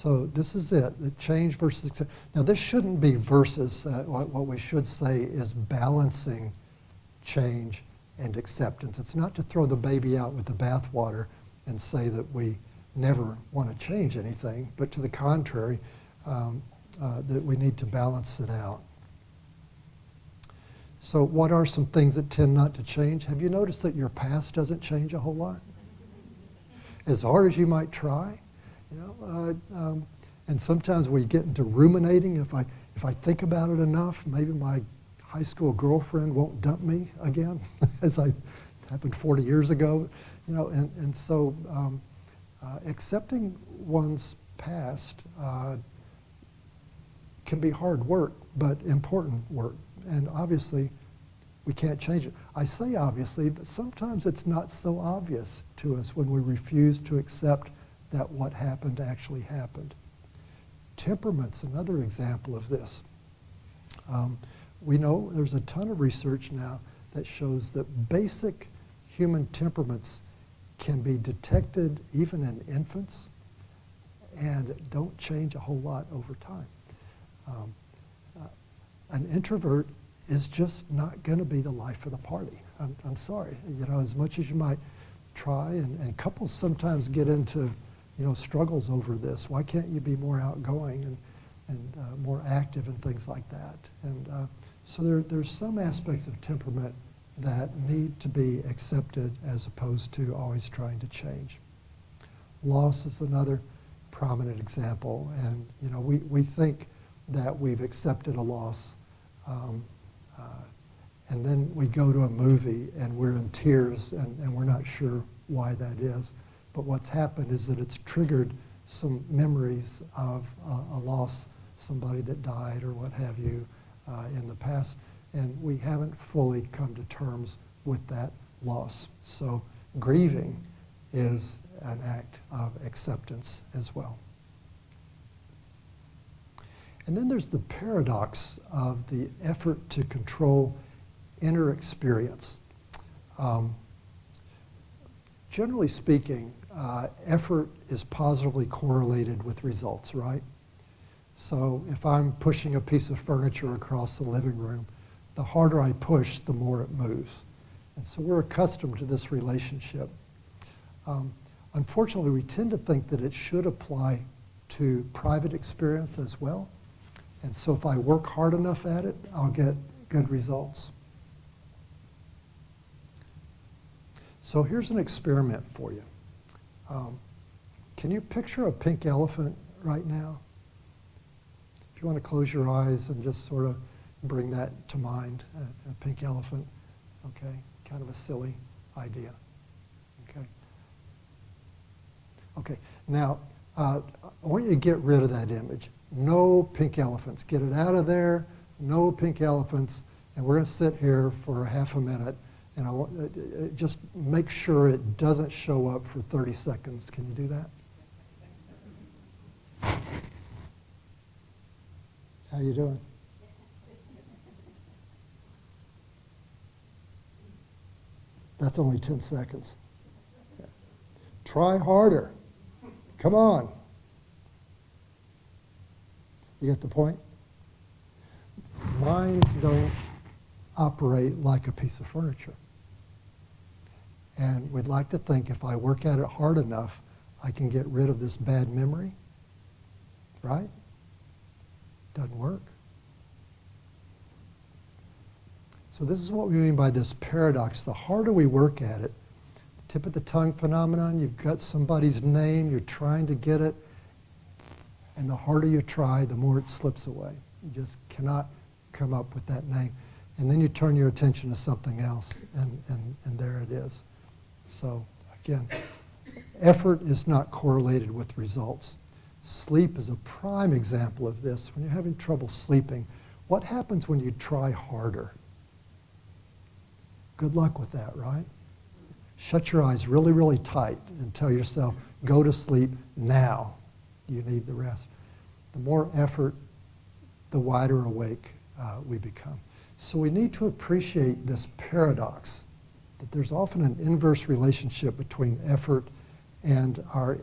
So this is it, the change versus acceptance. Now this shouldn't be versus, what we should say is balancing change and acceptance. It's not to throw the baby out with the bathwater and say that we never want to change anything, but to the contrary, that we need to balance it out. So what are some things that tend not to change? Have you noticed that your past doesn't change a whole lot? As hard as you might try, and sometimes we get into ruminating. If I think about it enough, maybe my high school girlfriend won't dump me again, as happened 40 years ago, and so accepting one's past can be hard work, but important work. And obviously, we can't change it. I say obviously, but sometimes it's not so obvious to us when we refuse to accept that what happened actually happened. Temperament's another example of this. We know there's a ton of research now that shows that basic human temperaments can be detected even in infants and don't change a whole lot over time. An introvert is just not going to be the life of the party. I'm sorry. As much as you might try, and couples sometimes get into, struggles over this. Why can't you be more outgoing and more active and things like that? And so there's some aspects of temperament that need to be accepted as opposed to always trying to change. Loss is another prominent example, and we think that we've accepted a loss, and then we go to a movie and we're in tears and we're not sure why that is. But what's happened is that it's triggered some memories of a loss, somebody that died or what have you in the past, and we haven't fully come to terms with that loss. So grieving is an act of acceptance as well. And then there's the paradox of the effort to control inner experience. Generally speaking, effort is positively correlated with results, right? So if I'm pushing a piece of furniture across the living room, the harder I push, the more it moves. And so we're accustomed to this relationship. Unfortunately, we tend to think that it should apply to private experience as well. And so if I work hard enough at it, I'll get good results. So here's an experiment for you. Can you picture a pink elephant right now? If you want to close your eyes and just sort of bring that to mind, a pink elephant, okay? Kind of a silly idea, okay? Okay, now, I want you to get rid of that image. No pink elephants. Get it out of there. No pink elephants. And we're going to sit here for half a minute, and I want just make sure it doesn't show up for 30 seconds. Can you do that? How you doing? That's only 10 seconds. Yeah. Try harder. Come on. You get the point? Minds don't operate like a piece of furniture. And we'd like to think if I work at it hard enough, I can get rid of this bad memory, right? Doesn't work. So this is what we mean by this paradox. The harder we work at it, tip of the tongue phenomenon, you've got somebody's name, you're trying to get it, and the harder you try, the more it slips away. You just cannot come up with that name. And then you turn your attention to something else, and there it is. So again, effort is not correlated with results. Sleep is a prime example of this. When you're having trouble sleeping, what happens when you try harder? Good luck with that, right? Shut your eyes really, really tight and tell yourself, go to sleep now. You need the rest. The more effort, the wider awake we become. So we need to appreciate this paradox, that there's often an inverse relationship between effort and our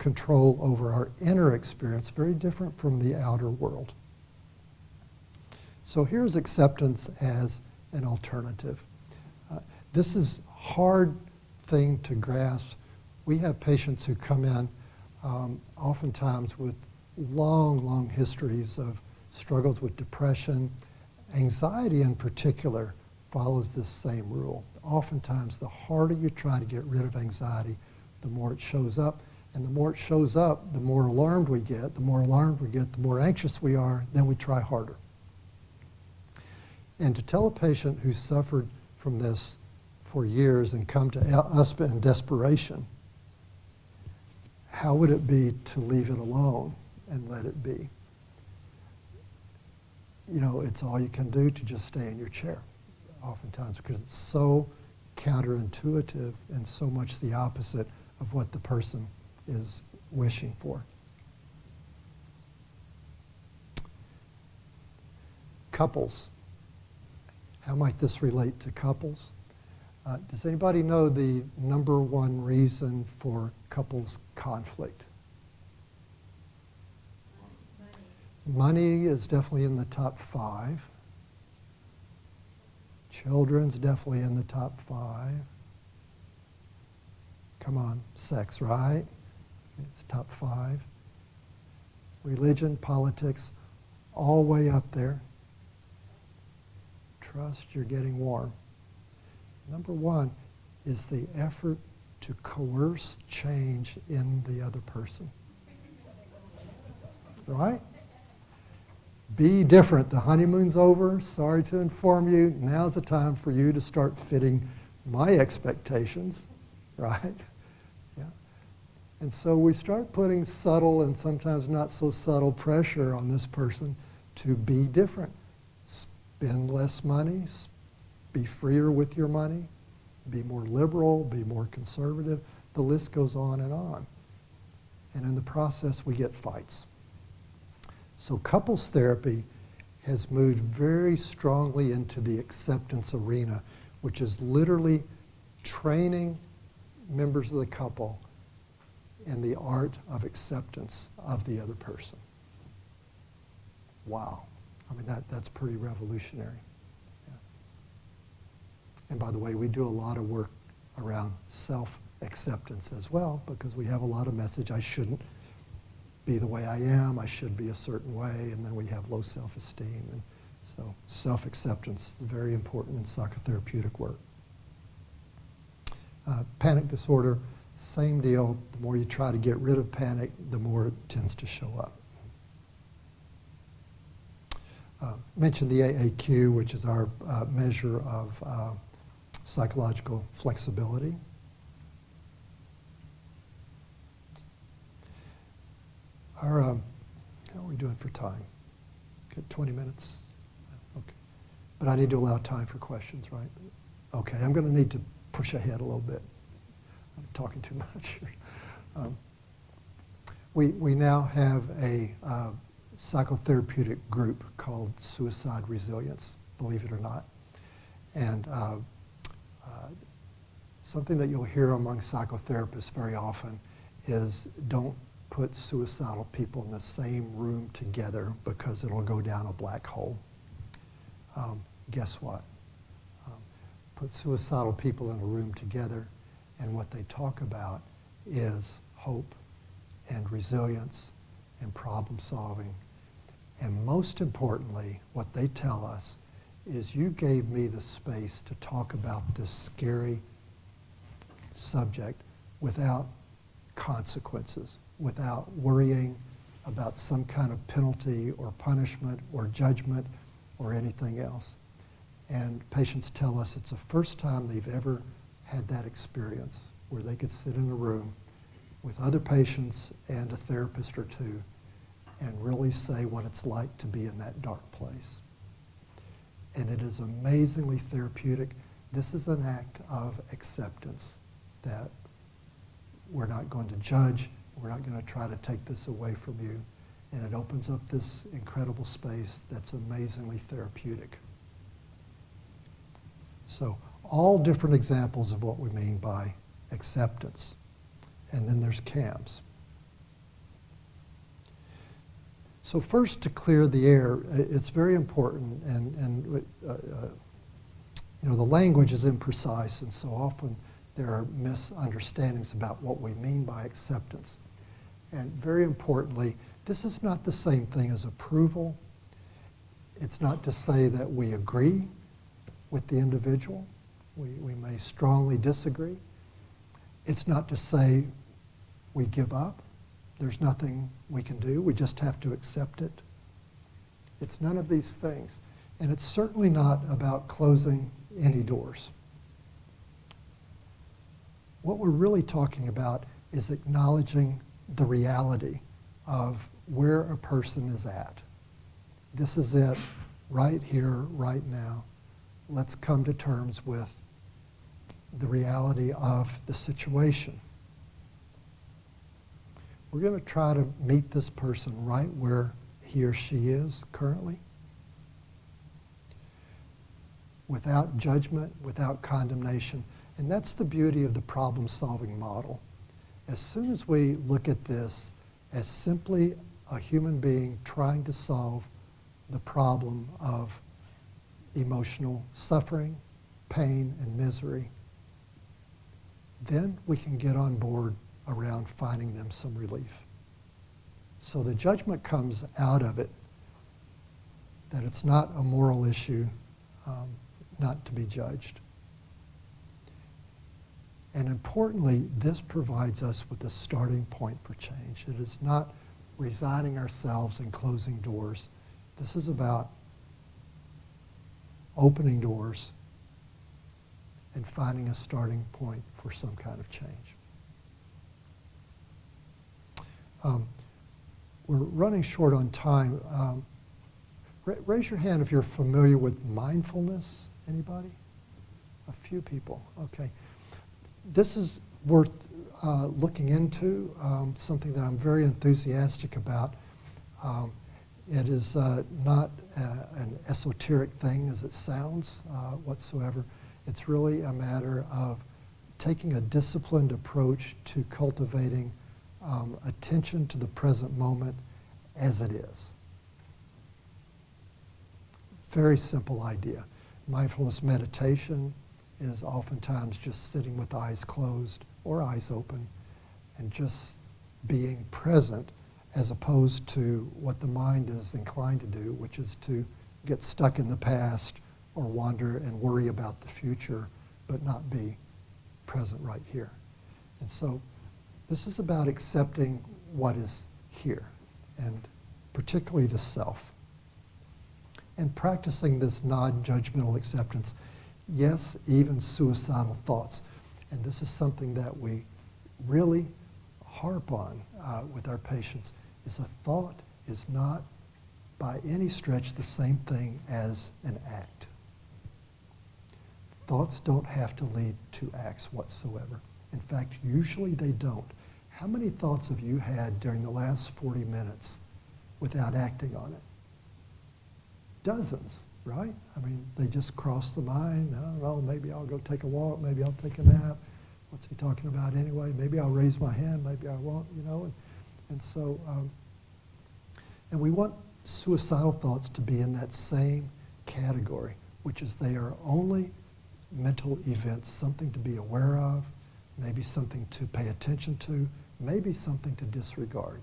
control over our inner experience, very different from the outer world. So here's acceptance as an alternative. This is a hard thing to grasp. We have patients who come in oftentimes with long histories of struggles with depression. Anxiety in particular follows this same rule. Oftentimes, the harder you try to get rid of anxiety, the more it shows up. And the more it shows up, the more alarmed we get. The more alarmed we get, the more anxious we are, then we try harder. And to tell a patient who's suffered from this for years and come to us in desperation, how would it be to leave it alone and let it be? You know, it's all you can do to just stay in your chair, oftentimes, because it's so counterintuitive and so much the opposite of what the person is wishing for. Couples. How might this relate to couples? Does anybody know the number one reason for couples conflict? Money is definitely in the top 5. Children's definitely in the top 5. Come on, sex, right? It's top 5. Religion, politics, all way up there. Trust, you're getting warm. Number 1 is the effort to coerce change in the other person. Right? Be different. The honeymoon's over. Sorry to inform you. Now's the time for you to start fitting my expectations. Right? Yeah. And so we start putting subtle and sometimes not so subtle pressure on this person to be different. Spend less money, be freer with your money, be more liberal, be more conservative. The list goes on. And in the process, we get fights. So couples therapy has moved very strongly into the acceptance arena, which is literally training members of the couple in the art of acceptance of the other person. Wow. I mean, that's pretty revolutionary. Yeah. And by the way, we do a lot of work around self-acceptance as well, because we have a lot of message, I shouldn't be the way I am, I should be a certain way, and then we have low self-esteem. And so self-acceptance is very important in psychotherapeutic work. Panic disorder, same deal. The more you try to get rid of panic, the more it tends to show up. Mentioned the AAQ, which is our measure of psychological flexibility. How are we doing for time? Good, 20 minutes? Okay. But I need to allow time for questions, right? Okay, I'm going to need to push ahead a little bit. I'm talking too much. We now have a psychotherapeutic group called Suicide Resilience, believe it or not. And something that you'll hear among psychotherapists very often is don't put suicidal people in the same room together because it'll go down a black hole. Guess what? Put suicidal people in a room together, and what they talk about is hope and resilience and problem solving. And most importantly, what they tell us is you gave me the space to talk about this scary subject without consequences, without worrying about some kind of penalty or punishment or judgment or anything else. And patients tell us it's the first time they've ever had that experience where they could sit in a room with other patients and a therapist or two and really say what it's like to be in that dark place. And it is amazingly therapeutic. This is an act of acceptance that we're not going to judge, we're not going to try to take this away from you. And it opens up this incredible space that's amazingly therapeutic. So all different examples of what we mean by acceptance. And then there's CAMS. So first, to clear the air, it's very important, and you know, the language is imprecise, and so often there are misunderstandings about what we mean by acceptance. And very importantly, this is not the same thing as approval. It's not to say that we agree with the individual. We may strongly disagree. It's not to say we give up. There's nothing we can do. We just have to accept it. It's none of these things. And it's certainly not about closing any doors. What we're really talking about is acknowledging the reality of where a person is at. This is it, right here, right now. Let's come to terms with the reality of the situation. We're going to try to meet this person right where he or she is currently, without judgment, without condemnation. And that's the beauty of the problem-solving model. As soon as we look at this as simply a human being trying to solve the problem of emotional suffering, pain, and misery, then we can get on board around finding them some relief. So the judgment comes out of it, that it's not a moral issue, not to be judged. And importantly, this provides us with a starting point for change. It is not resigning ourselves and closing doors. This is about opening doors and finding a starting point for some kind of change. We're running short on time. Raise your hand if you're familiar with mindfulness. Anybody? A few people. Okay. This is worth looking into, something that I'm very enthusiastic about. It is not an esoteric thing as it sounds whatsoever. It's really a matter of taking a disciplined approach to cultivating attention to the present moment as it is. Very simple idea. Mindfulness meditation is oftentimes just sitting with eyes closed or eyes open and just being present, as opposed to what the mind is inclined to do, which is to get stuck in the past or wander and worry about the future, but not be present right here. And so this is about accepting what is here, and particularly the self. And practicing this non-judgmental acceptance. Yes, even suicidal thoughts. And this is something that we really harp on with our patients, is a thought is not by any stretch the same thing as an act. Thoughts don't have to lead to acts whatsoever. In fact, usually they don't. How many thoughts have you had during the last 40 minutes without acting on it? Dozens, right? I mean, they just cross the mind. I don't know, maybe I'll go take a walk, maybe I'll take a nap. What's he talking about anyway? Maybe I'll raise my hand, maybe I won't, you know. And so, and we want suicidal thoughts to be in that same category, which is they are only mental events, something to be aware of, maybe something to pay attention to, maybe something to disregard.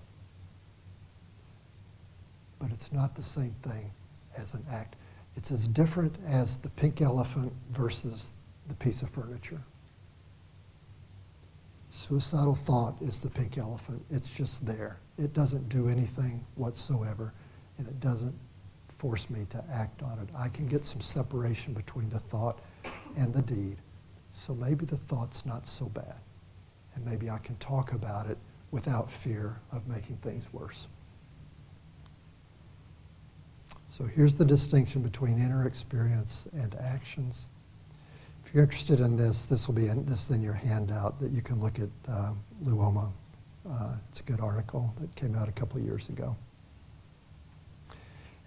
But it's not the same thing as an act. It's as different as the pink elephant versus the piece of furniture. Suicidal thought is the pink elephant. It's just there. It doesn't do anything whatsoever, and it doesn't force me to act on it. I can get some separation between the thought and the deed. So maybe the thought's not so bad, and maybe I can talk about it without fear of making things worse. So here's the distinction between inner experience and actions. If you're interested in this, this is in your handout that you can look at Luoma. It's a good article that came out a couple of years ago.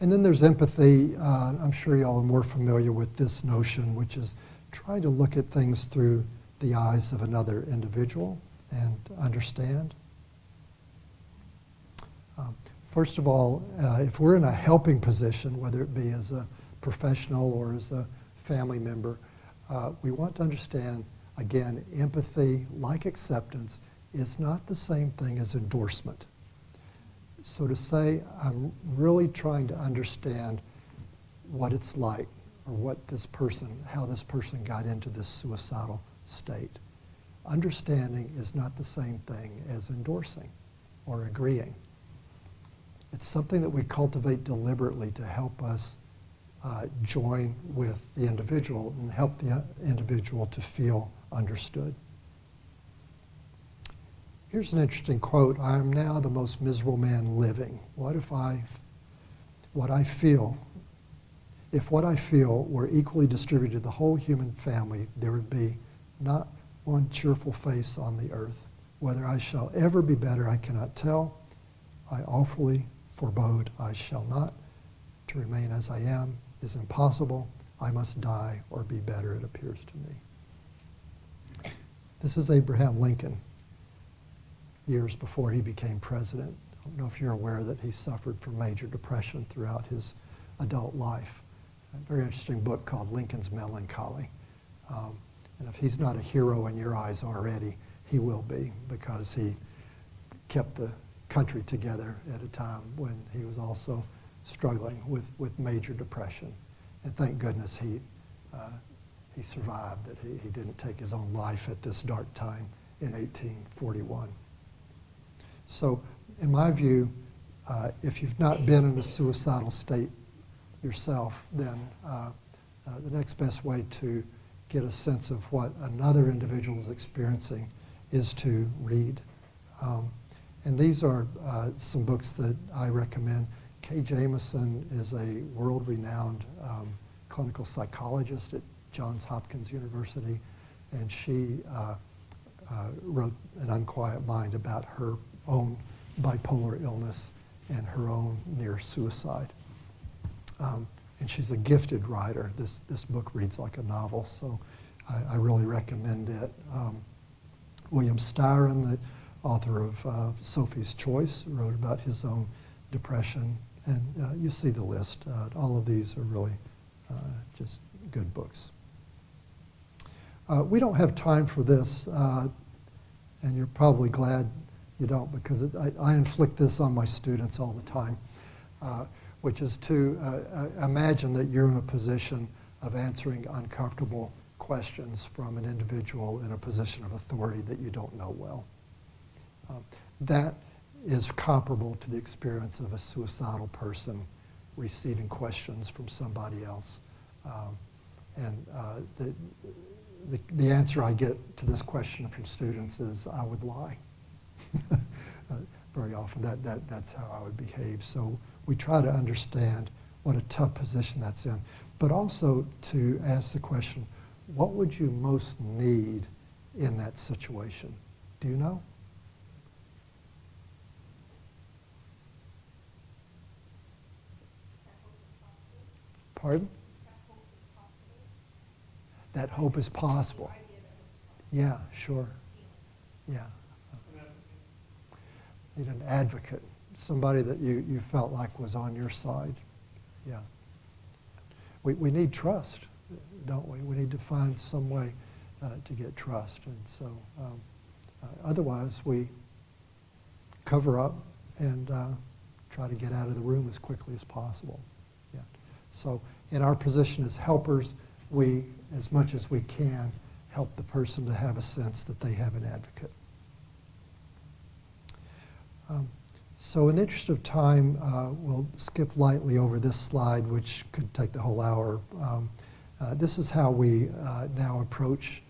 And then there's empathy. I'm sure y'all are more familiar with this notion, which is trying to look at things through the eyes of another individual and understand. first of all, if we're in a helping position, whether it be as a professional or as a family member, we want to understand, again, empathy, like acceptance, is not the same thing as endorsement. So to say, I'm really trying to understand what it's like, or what this person, how this person got into this suicidal state. Understanding is not the same thing as endorsing or agreeing. It's something that we cultivate deliberately to help us join with the individual and help the individual to feel understood. Here's an interesting quote. I am now the most miserable man living. If what I feel were equally distributed to the whole human family, there would be not one cheerful face on the earth. Whether I shall ever be better, I cannot tell. I awfully forebode I shall not. To remain as I am is impossible. I must die or be better, it appears to me. This is Abraham Lincoln, years before he became president. I don't know if you're aware that he suffered from major depression throughout his adult life. A very interesting book called Lincoln's Melancholy. And if he's not a hero in your eyes already, he will be, because he kept the country together at a time when he was also struggling with major depression. And thank goodness he survived, that he didn't take his own life at this dark time in 1841. So in my view, if you've not been in a suicidal state yourself, then the next best way to get a sense of what another individual is experiencing is to read. And these are some books that I recommend. Kay Jamison is a world-renowned clinical psychologist at Johns Hopkins University, and she wrote An Unquiet Mind about her own bipolar illness and her own near suicide. And she's a gifted writer. This book reads like a novel, so I really recommend it. William Styron, the author of Sophie's Choice, wrote about his own depression, and you see the list. All of these are really just good books. We don't have time for this, and you're probably glad you don't, because I inflict this on my students all the time, which is to imagine that you're in a position of answering uncomfortable questions from an individual in a position of authority that you don't know well. That is comparable to the experience of a suicidal person receiving questions from somebody else. The answer I get to this question from students is, I would lie. Very often that's how I would behave. So we try to understand what a tough position that's in, but also to ask the question, what would you most need in that situation? Do you know? Pardon? That hope is possible. Yeah, sure. Yeah. Need an advocate, somebody that you felt like was on your side. Yeah. We need trust, don't we? We need to find some way to get trust. And so otherwise we cover up and try to get out of the room as quickly as possible. Yeah. So in our position as helpers, we, as much as we can, help the person to have a sense that they have an advocate. So in the interest of time, we'll skip lightly over this slide, which could take the whole hour. This is how we now approach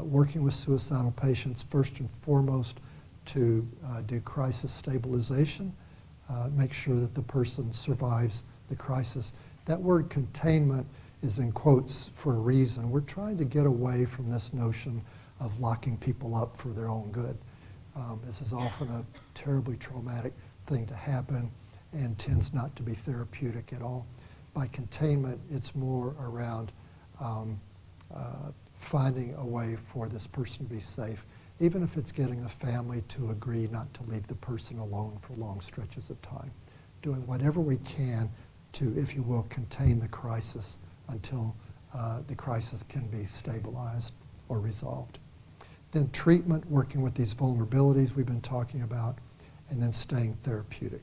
working with suicidal patients. First and foremost, to do crisis stabilization, make sure that the person survives the crisis. That word containment is in quotes for a reason. We're trying to get away from this notion of locking people up for their own good. This is often a terribly traumatic thing to happen and tends not to be therapeutic at all. By containment, it's more around finding a way for this person to be safe, even if it's getting a family to agree not to leave the person alone for long stretches of time. doing whatever we can to, if you will, contain the crisis until the crisis can be stabilized or resolved. Then treatment, working with these vulnerabilities we've been talking about, and then staying therapeutic.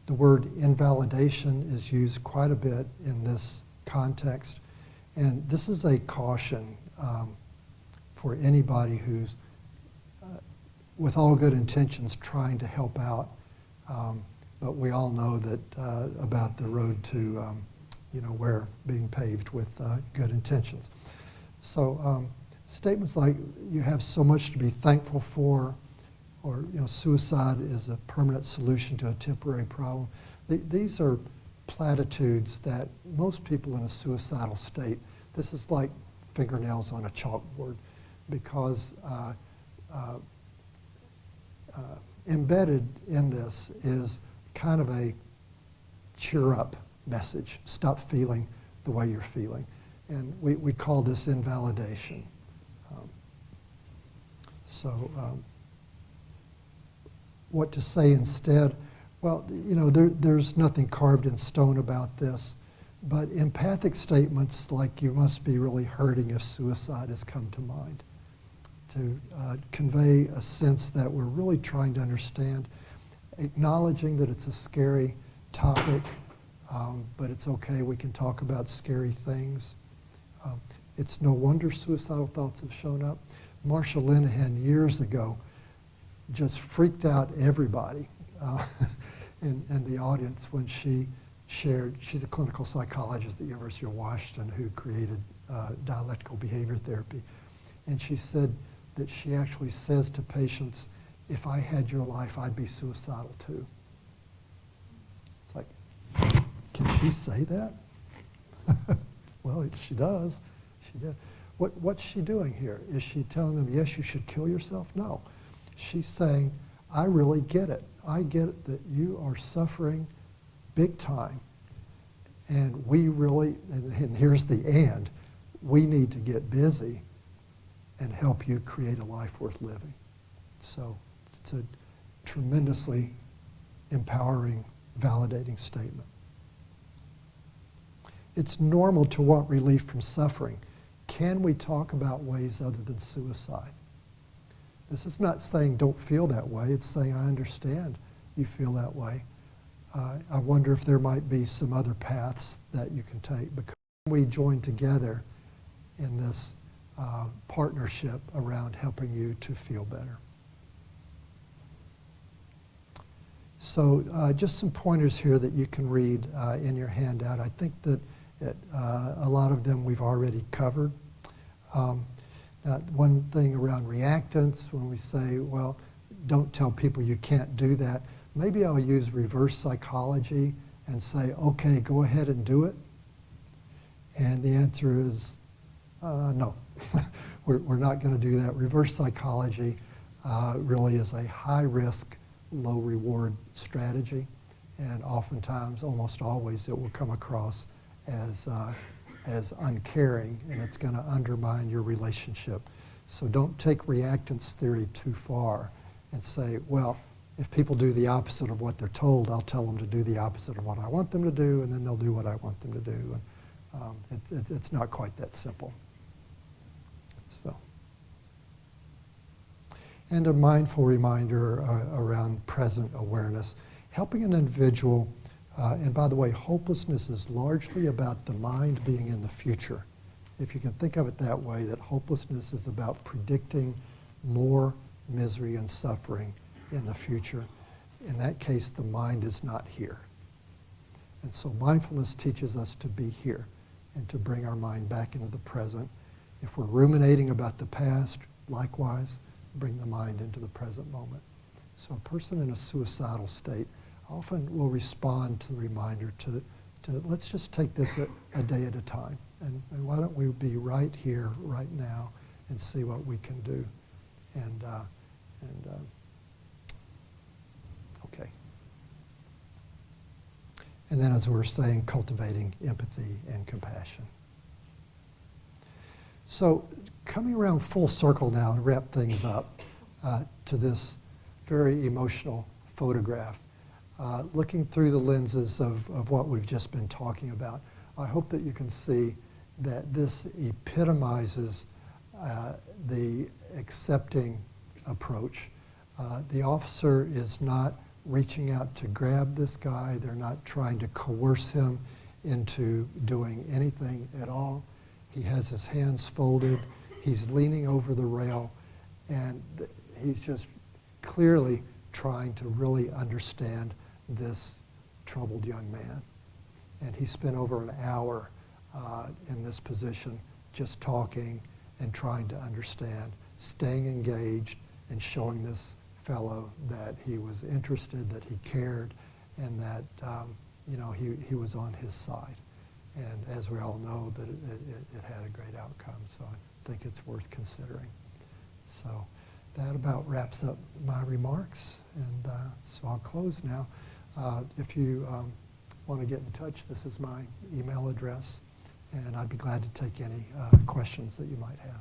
The word invalidation is used quite a bit in this context, and this is a caution for anybody who's, with all good intentions, trying to help out. But we all know that about the road to, where being paved with good intentions. So statements like, you have so much to be thankful for, or suicide is a permanent solution to a temporary problem. These are platitudes that most people in a suicidal state, this is like fingernails on a chalkboard, because embedded in this is kind of a cheer up message. Stop feeling the way you're feeling. And we call this invalidation. What to say instead? Well, there's nothing carved in stone about this, but empathic statements like "you must be really hurting if suicide" has come to mind, to convey a sense that we're really trying to understand, acknowledging that it's a scary topic, but it's okay, we can talk about scary things. It's no wonder suicidal thoughts have shown up. Marsha Linehan years ago just freaked out everybody in the audience when she shared, she's a clinical psychologist at the University of Washington who created dialectical behavior therapy. And she said that she actually says to patients, "If I had your life, I'd be suicidal too." It's like, can she say that? Well, she does. She did. What's she doing here? Is she telling them, yes, you should kill yourself? No. She's saying, I really get it. I get it that you are suffering big time. And we really, and here's the and, we need to get busy and help you create a life worth living. So it's a tremendously empowering, validating statement. It's normal to want relief from suffering. Can we talk about ways other than suicide? This is not saying don't feel that way. It's saying I understand you feel that way. I wonder if there might be some other paths that you can take, because we join together in this partnership around helping you to feel better. So just some pointers here that you can read in your handout. I think that a lot of them we've already covered. One thing around reactants, when we say, well, don't tell people you can't do that, maybe I'll use reverse psychology and say, okay, go ahead and do it. And the answer is no. We're not going to do that. Reverse psychology really is a high-risk, low-reward strategy, and oftentimes, almost always, it will come across as uncaring, and it's going to undermine your relationship. So don't take reactance theory too far and say, well, if people do the opposite of what they're told, I'll tell them to do the opposite of what I want them to do, and then they'll do what I want them to do. And it's not quite that simple. So, and a mindful reminder around present awareness, helping an individual. And by the way, hopelessness is largely about the mind being in the future. If you can think of it that way, that hopelessness is about predicting more misery and suffering in the future. In that case, the mind is not here. And so mindfulness teaches us to be here and to bring our mind back into the present. If we're ruminating about the past, likewise, bring the mind into the present moment. So a person in a suicidal state often will respond to the reminder to let's just take this a day at a time. And why don't we be right here, right now, and see what we can do. Okay. And then, as we were saying, cultivating empathy and compassion. So coming around full circle now to wrap things up to this very emotional photograph. Looking through the lenses of what we've just been talking about, I hope that you can see that this epitomizes the accepting approach. The officer is not reaching out to grab this guy. They're not trying to coerce him into doing anything at all. He has his hands folded. He's leaning over the rail, and he's just clearly trying to really understand this troubled young man. And he spent over an hour in this position just talking and trying to understand, staying engaged and showing this fellow that he was interested, that he cared, and that he was on his side. And as we all know, that it had a great outcome, so I think it's worth considering. So that about wraps up my remarks, and so I'll close now. If you want to get in touch, this is my email address, and I'd be glad to take any questions that you might have.